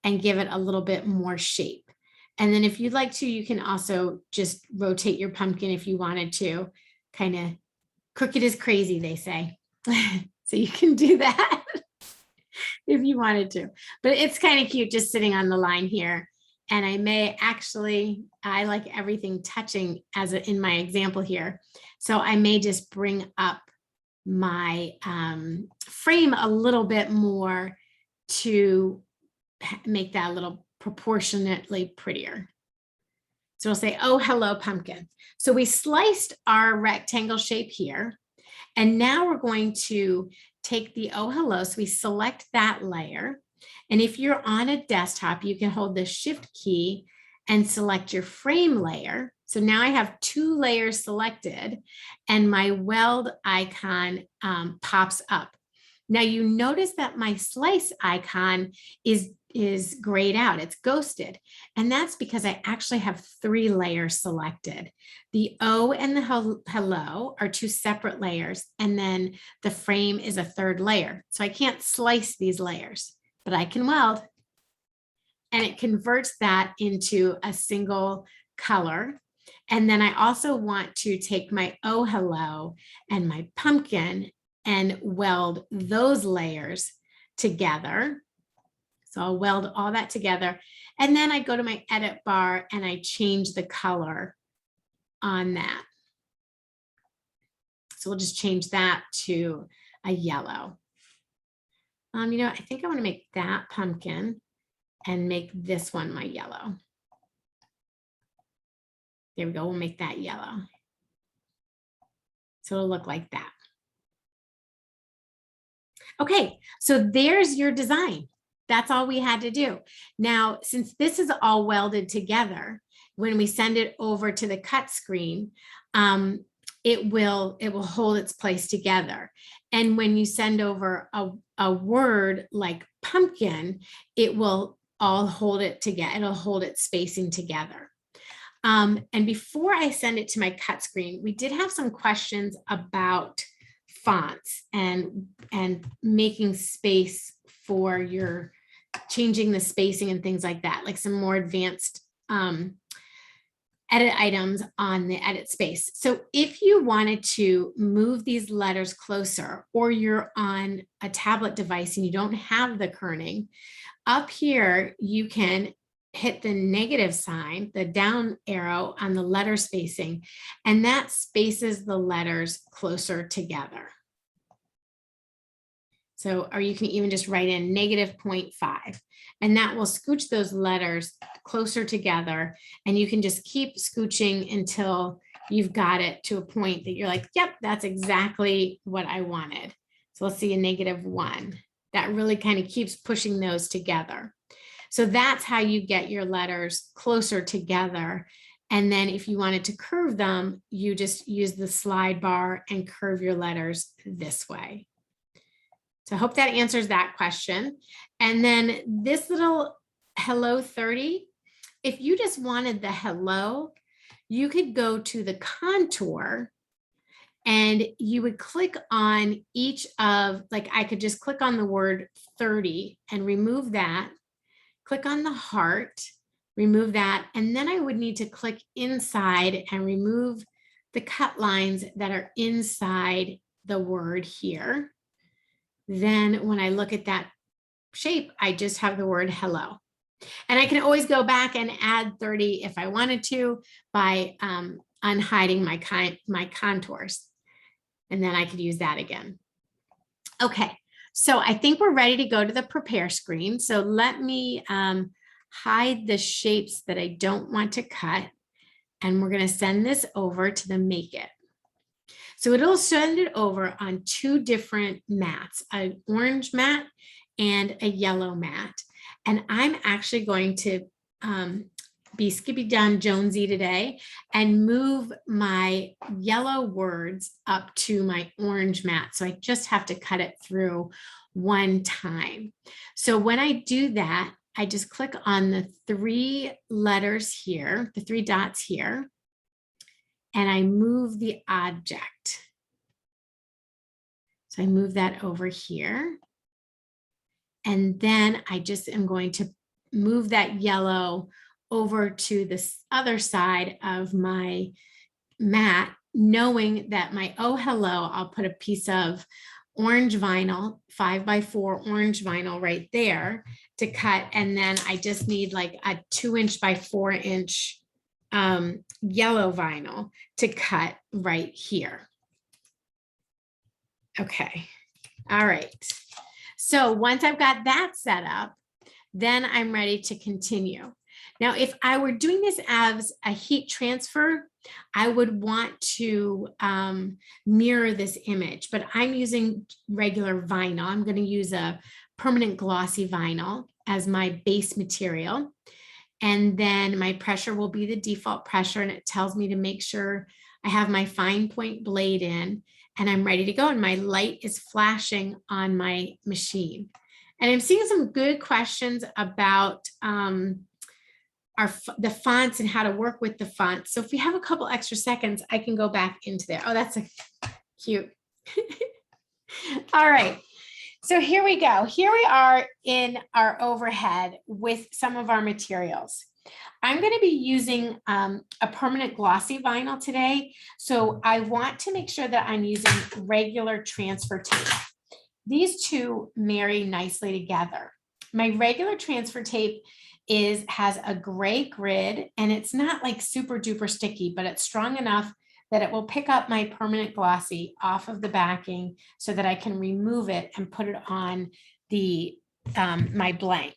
and give it a little bit more shape. And then if you'd like to, you can also just rotate your pumpkin if you wanted to. Kind of crooked is crazy, they say. So you can do that. if you wanted to, but it's kind of cute just sitting on the line here. And I may actually, I like everything touching in my example here. So I may just bring up my frame a little bit more to make that a little proportionately prettier. So we'll say, oh, hello, pumpkin. So we sliced our rectangle shape here. And now we're going to take the oh, hello. So we select that layer. And if you're on a desktop, you can hold the shift key and select your frame layer. So now I have 2 layers selected and my weld icon pops up. Now you notice that my slice icon is grayed out, it's ghosted. And that's because I actually have 3 layers selected. The O and the hello are 2 separate layers. And then the frame is a 3rd layer. So I can't slice these layers, but I can weld. And it converts that into a single color. And then I also want to take my oh, hello and my pumpkin and weld those layers together. So I'll weld all that together. And then I go to my edit bar and I change the color on that. So we'll just change that to a yellow. I think I want to make that pumpkin and make this one my yellow. There we go. We'll make that yellow. So it'll look like that. Okay, so there's your design. That's all we had to do. Now, since this is all welded together, when we send it over to the cut screen, it will hold its place together. And when you send over a word like pumpkin, it will all hold it together. It'll hold its spacing together. And before I send it to my cut screen, we did have some questions about fonts and making space for your changing the spacing and things like that, like some more advanced edit items on the edit space. So if you wanted to move these letters closer, or you're on a tablet device and you don't have the kerning, up here you can hit the negative sign, the down arrow on the letter spacing, and that spaces the letters closer together. So, or you can even just write in -0.5, and that will scooch those letters closer together. And you can just keep scooching until you've got it to a point that you're like, yep, that's exactly what I wanted. So let's see a -1. That really kind of keeps pushing those together. So that's how you get your letters closer together. And then if you wanted to curve them, you just use the slide bar and curve your letters this way. So I hope that answers that question. And then this little hello 30, if you just wanted the hello, you could go to the contour and you would click on each of, like I could just click on the word 30 and remove that, click on the heart, remove that, and then I would need to click inside and remove the cut lines that are inside the word here. Then when I look at that shape, I just have the word hello. And I can always go back and add 30 if I wanted to by unhiding my contours. And then I could use that again. Okay, so I think we're ready to go to the prepare screen. So let me hide the shapes that I don't want to cut. And we're going to send this over to the Make It. So it'll send it over on 2 different mats, an orange mat and a yellow mat. And I'm actually going to be Skippy Down Jonesy today and move my yellow words up to my orange mat. So I just have to cut it through one time. So when I do that, I just click on the 3 letters here, the 3 dots here, and I move the object. So I move that over here. And then I just am going to move that yellow over to this other side of my mat, knowing that my oh hello, I'll put a piece of orange vinyl, 5x4 orange vinyl right there to cut. And then I just need like a 2" by 4" yellow vinyl to cut right here. Okay. All right. So once I've got that set up, then I'm ready to continue. Now, if I were doing this as a heat transfer, I would want to mirror this image, but I'm using regular vinyl. I'm going to use a permanent glossy vinyl as my base material. And then my pressure will be the default pressure, and it tells me to make sure I have my fine point blade in and I'm ready to go. And my light is flashing on my machine. And I'm seeing some good questions about the fonts and how to work with the fonts. So if we have a couple extra seconds, I can go back into there. Oh, that's cute. All right. So here we go. Here we are in our overhead with some of our materials. I'm going to be using a permanent glossy vinyl today. So I want to make sure that I'm using regular transfer tape. These two marry nicely together. My regular transfer tape has a gray grid, and it's not like super duper sticky, but it's strong enough that it will pick up my permanent glossy off of the backing so that I can remove it and put it on the my blank.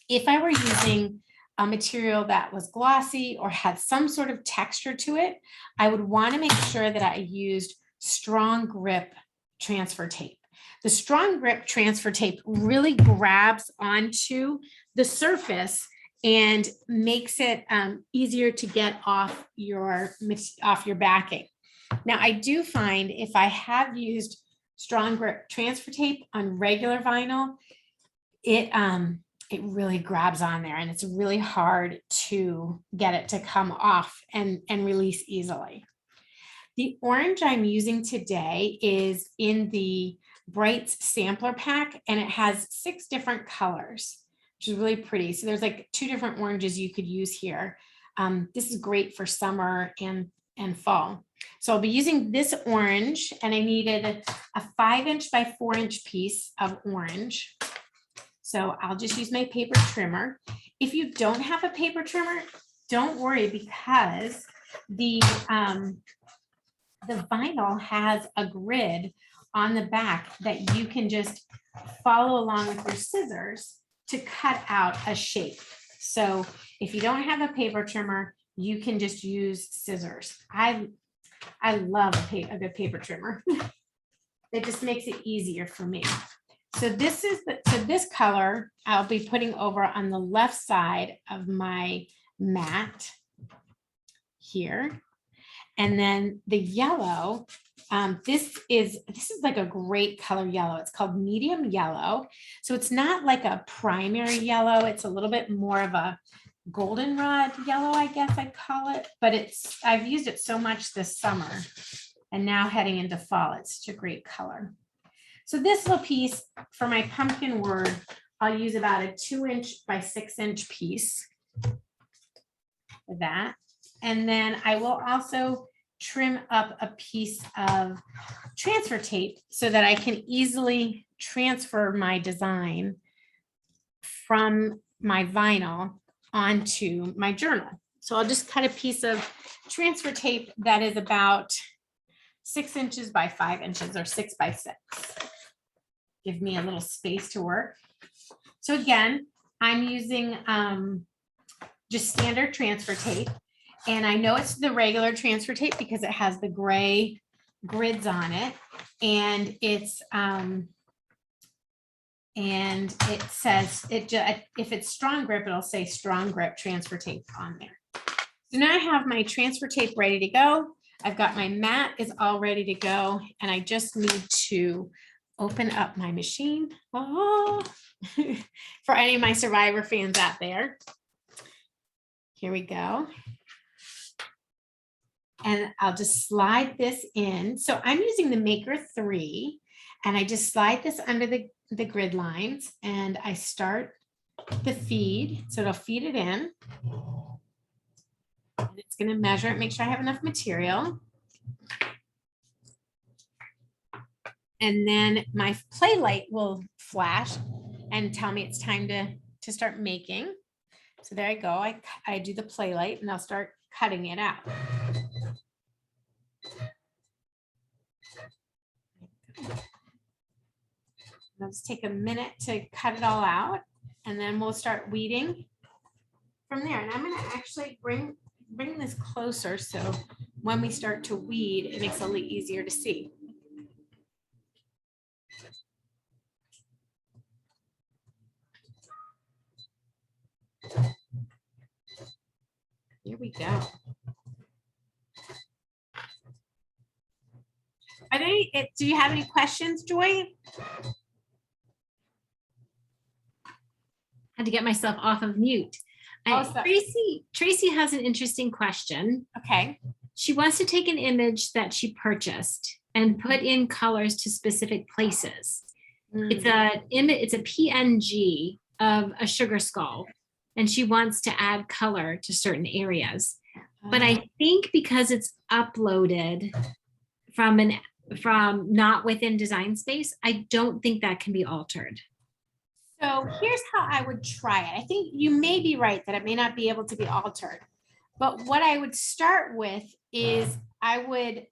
If I were using a material that was glossy or had some sort of texture to it, I would want to make sure that I used strong grip transfer tape. The strong grip transfer tape really grabs onto the surface and makes it easier to get off your backing. Now, I do find if I have used strong grip transfer tape on regular vinyl, it really grabs on there, and it's really hard to get it to come off and release easily. The orange I'm using today is in the Brights sampler pack, and it has 6 different colors, which is really pretty. So there's like 2 different oranges you could use here. This is great for summer and fall. So I'll be using this orange, and I needed a 5" by 4" piece of orange. So I'll just use my paper trimmer. If you don't have a paper trimmer, don't worry, because the vinyl has a grid on the back that you can just follow along with your scissors to cut out a shape. So if you don't have a paper trimmer, you can just use scissors. I love a good paper trimmer. It just makes it easier for me. So this color I'll be putting over on the left side of my mat here. And then the yellow, this is like a great color yellow. It's called medium yellow. So it's not like a primary yellow. It's a little bit more of a goldenrod yellow, I guess I'd call it. But I've used it so much this summer, and now heading into fall, it's such a great color. So this little piece for my pumpkin word, I'll use about a 2" by 6" piece for that. And then I will also trim up a piece of transfer tape so that I can easily transfer my design from my vinyl onto my journal. So I'll just cut a piece of transfer tape that is about 6" by 5" or 6 by 6. Give me a little space to work. So again, I'm using just standard transfer tape. And I know it's the regular transfer tape because it has the gray grids on it. And it's and it says if it's strong grip, it'll say strong grip transfer tape on there. So now I have my transfer tape ready to go. I've got my mat is all ready to go, and I just need to open up my machine. Oh, for any of my Survivor fans out there. Here we go. And I'll just slide this in. So I'm using the Maker 3, and I just slide this under the grid lines, and I start the feed. So it'll feed it in. And it's going to measure it, make sure I have enough material. And then my play light will flash and tell me it's time to start making. So there I go. I do the play light and I'll start cutting it out. I'll just take a minute to cut it all out and then we'll start weeding from there. And I'm going to actually bring this closer so when we start to weed, it makes it a little easier to see. Here we go. Are there do you have any questions, Joy? Had to get myself off of mute. Tracy has an interesting question. Okay. She wants to take an image that she purchased and put in colors to specific places. It's a PNG of a sugar skull, and she wants to add color to certain areas. But I think because it's uploaded from not within Design Space, I don't think that can be altered. So here's how I would try it. I think you may be right that it may not be able to be altered. But what I would start with is I would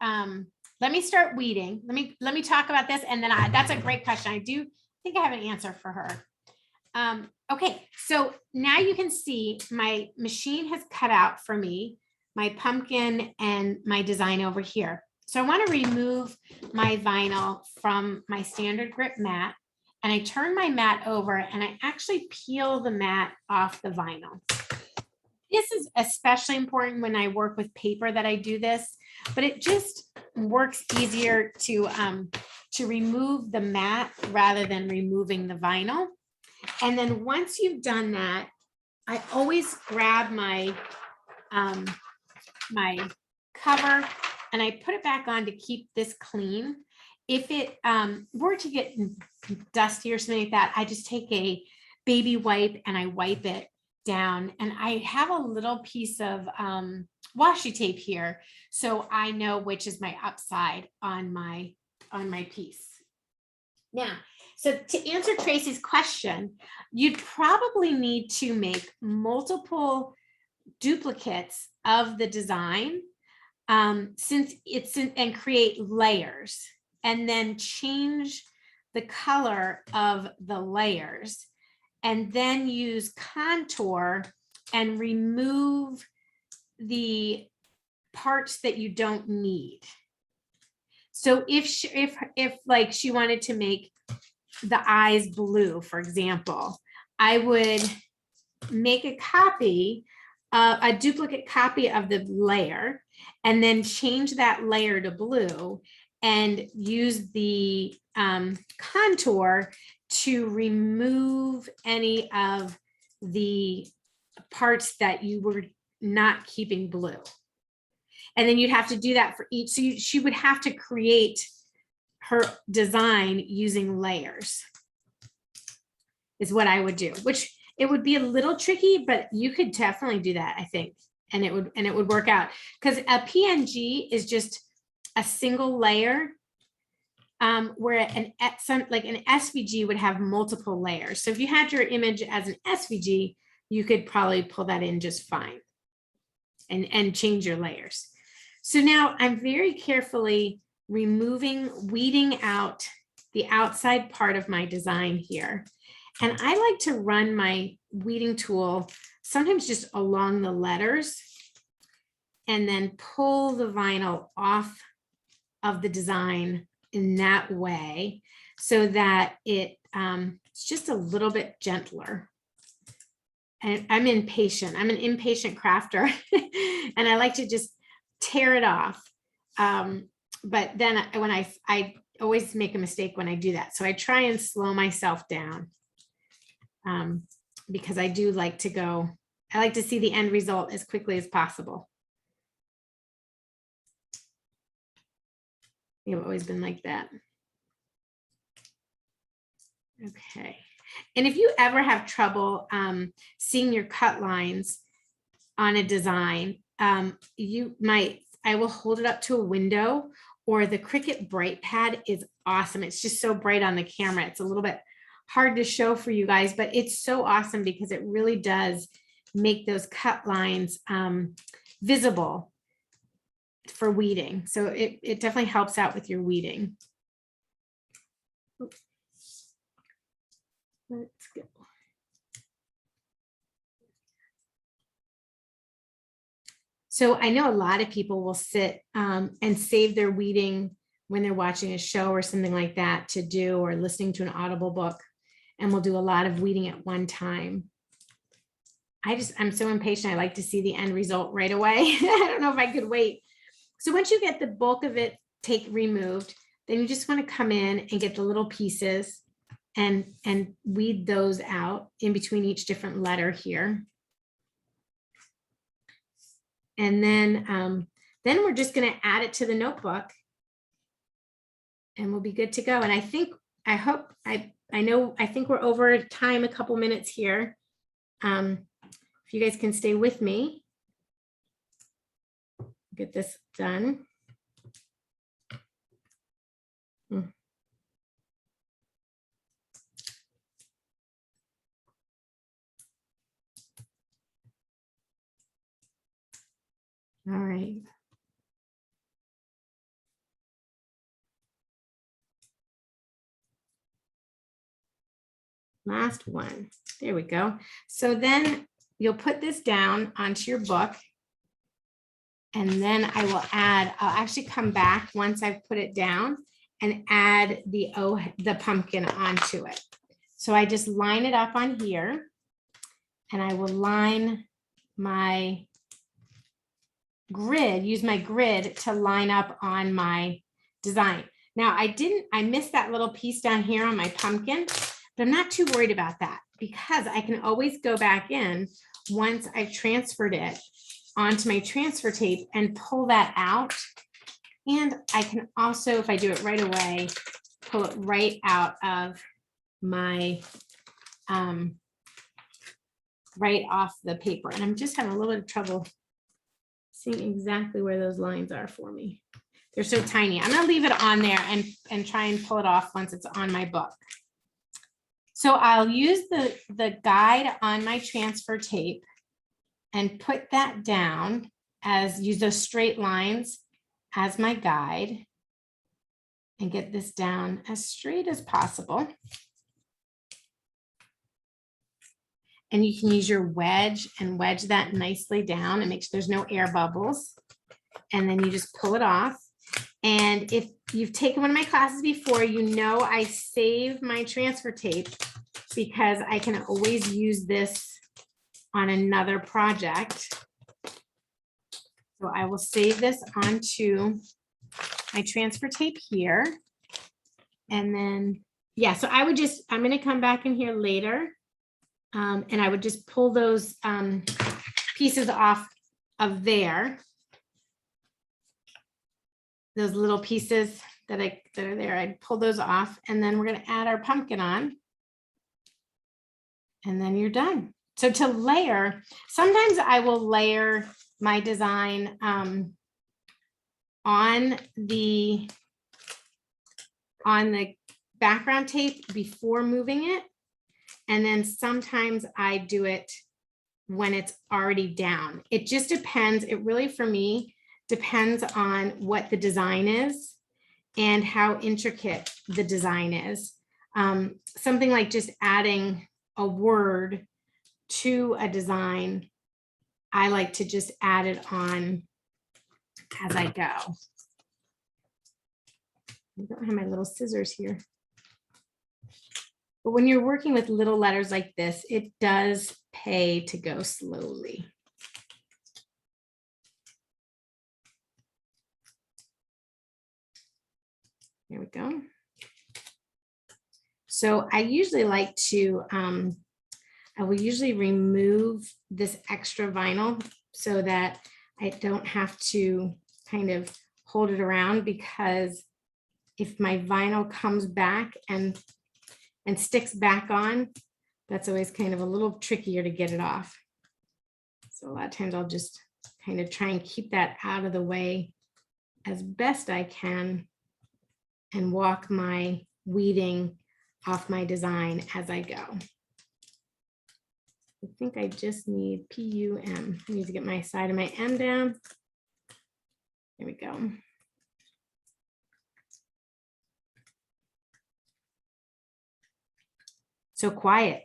let me start weeding. Let me talk about this, and then that's a great question. I do think I have an answer for her. Okay, so now you can see my machine has cut out for me my pumpkin and my design over here. So I want to remove my vinyl from my standard grip mat, and I turn my mat over and I actually peel the mat off the vinyl. This is especially important when I work with paper that I do this, but it just works easier to remove the mat rather than removing the vinyl. And then once you've done that, I always grab my my cover and I put it back on to keep this clean. If it were to get dusty or something like that, I just take a baby wipe and I wipe it down. And I have a little piece of washi tape here, so I know which is my upside on my piece. Now, so to answer Tracy's question, you'd probably need to make multiple duplicates of the design since it's and create layers, and then change the color of the layers, and then use contour and remove the parts that you don't need. So if like she wanted to make the eyes blue, for example, I would make a copy, a duplicate copy of the layer, and then change that layer to blue and use the contour to remove any of the parts that you were not keeping blue. And then you'd have to do that for each. So she would have to create her design using layers is what I would do, which it would be a little tricky, but you could definitely do that, I think. And it would work out, because a PNG is just a single layer, where an SVG would have multiple layers. So if you had your image as an SVG, you could probably pull that in just fine and change your layers. So now I'm very carefully weeding out the outside part of my design here. And I like to run my weeding tool sometimes just along the letters and then pull the vinyl off of the design in that way so that it's just a little bit gentler. And I'm impatient. I'm an impatient crafter and I like to just tear it off. But then when I always make a mistake when I do that. So I try and slow myself down because I do like to I like to see the end result as quickly as possible. You've always been like that. Okay. And if you ever have trouble seeing your cut lines on a design, I will hold it up to a window, or the Cricut Bright Pad is awesome. It's just so bright on the camera. It's a little bit hard to show for you guys, but it's so awesome because it really does make those cut lines visible for weeding. So it definitely helps out with your weeding. Let's go. So I know a lot of people will sit and save their weeding when they're watching a show or something like that to do, or listening to an Audible book, and we'll do a lot of weeding at one time. I'm so impatient. I like to see the end result right away. I don't know if I could wait. So once you get the bulk of it removed, then you just want to come in and get the little pieces and weed those out in between each different letter here. And then we're just going to add it to the notebook and we'll be good to go. And I think we're over time, a couple minutes here. If you guys can stay with me, get this done. All right. Last one. There we go. So then you'll put this down onto your book. And then I'll actually come back once I've put it down and add the pumpkin onto it. So I just line it up on here and I will line my grid, use my grid to line up on my design. Now I missed that little piece down here on my pumpkin, but I'm not too worried about that because I can always go back in once I've transferred it onto my transfer tape and pull that out. And I can also, if I do it right away, pull it right out of my, right off the paper. And I'm just having a little bit of trouble seeing exactly where those lines are for me. They're so tiny. I'm gonna leave it on there and try and pull it off once it's on my book. So I'll use the guide on my transfer tape and put that down use those straight lines as my guide and get this down as straight as possible. And you can use your wedge and wedge that nicely down and make sure there's no air bubbles. And then you just pull it off. And if you've taken one of my classes before, you know I save my transfer tape because I can always use this on another project. So I will save this onto my transfer tape here. And then, yeah, so I'm going to come back in here later. And I would just pull those pieces off of there. Those little pieces that are there, I'd pull those off. And then we're going to add our pumpkin on. And then you're done. So to layer, sometimes I will layer my design on the background tape before moving it. And then sometimes I do it when it's already down. It just depends. It really, for me, depends on what the design is and how intricate the design is. Something like just adding a word to a design, I like to just add it on as I go. I don't have my little scissors here. But when you're working with little letters like this, it does pay to go slowly. There we go. So I usually like to, I will usually remove this extra vinyl so that I don't have to kind of hold it around, because if my vinyl comes back and sticks back on, that's always kind of a little trickier to get it off. So a lot of times I'll just kind of try and keep that out of the way as best I can and walk my weeding off my design as I go. I think I just need PUM. I need to get my side of my M down. There we go. So quiet.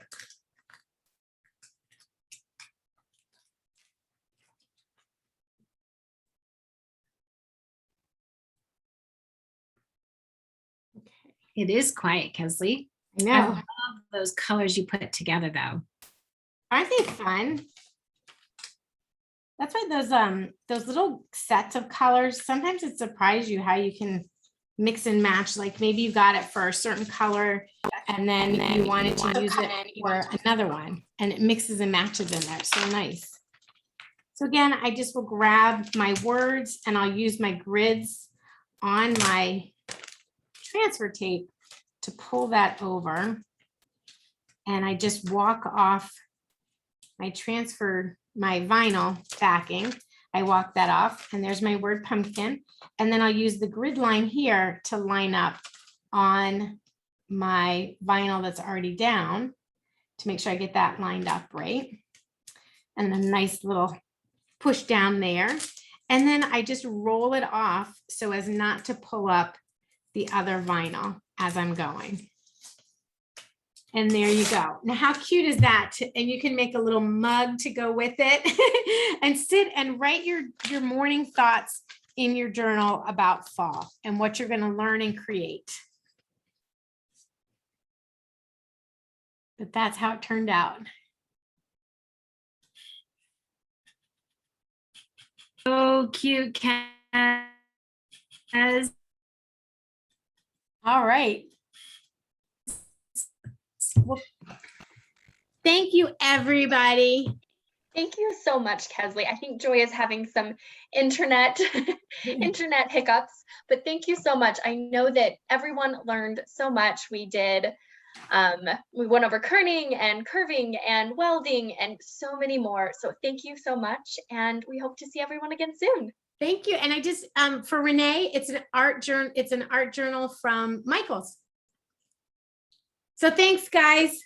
Okay. It is quiet, Kesley. I I know. love those colors you put together though. Aren't they fun? That's why those little sets of colors, sometimes it surprises you how you can mix and match. Like maybe you got it for a certain color and then you wanted to use it for another one and it mixes and matches in there. So nice. So again, I just will grab my words and I'll use my grids on my transfer tape to pull that over. And I just walk off my vinyl backing. I walk that off and there's my word pumpkin. And then I'll use the grid line here to line up on my vinyl that's already down to make sure I get that lined up right. And a nice little push down there. And then I just roll it off so as not to pull up the other vinyl as I'm going. And there you go. Now, how cute is that? And you can make a little mug to go with it and sit and write your morning thoughts in your journal about fall and what you're going to learn and create. But that's how it turned out. So cute, Kaz. All right. Well, thank you, everybody. Thank you so much, Kesley. I think Joy is having some internet hiccups, but thank you so much. I know that everyone learned so much. We went over kerning and curving and welding and so many more. So thank you so much. And we hope to see everyone again soon. Thank you. And I just, for Renee, it's an art journal from Michael's. So thanks, guys.